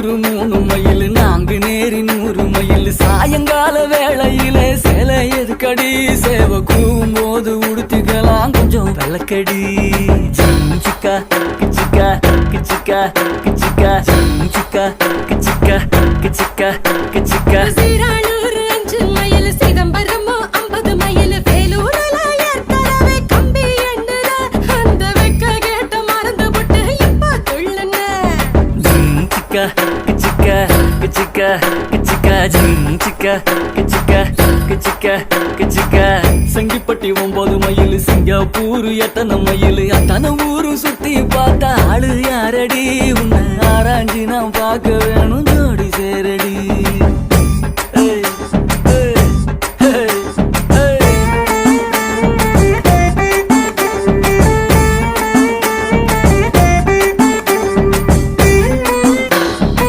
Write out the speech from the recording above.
மூணு மயில் நான்கு நேரி 100 மயில் சாயங்கால வேளையிலே சேலை எதுக்கடி சேவ கூவும் போது உடுத்திக்கலாம் கொஞ்சம் வெள்ளக்கடி சிக்கா கிச்சிக்கா கிச்சிக்கா கிச்சிக்கா சிக்கா கிச்சிக்கா கிச்சிக்கா கிச்சிக்கா சீரானூர் 5 மயில் சிதம்பரமோ 50 மயில் வேலூரல ஏற்கனவே கம்பி எண்ணுற அந்த வெக்க கேட்ட மறந்து விட்டு இப்ப துள்ளுன சிக்கா கிச்சிக்கா கிச்சிக்கா கிச்சிக்கா சிக்கா கிச்சிக்கா கிச்சிக்கா கிச்சிக்கா சங்கிப்பட்டி 9 மயில் சிங்கப்பூர் எத்தனை மயில் அத்தனை ஊரு சுத்தி பார்த்தா ஆளு யாரடி உன்னை ஆராய்ச்சி நான் பார்க்க வேணும் ஜோடி சேரடி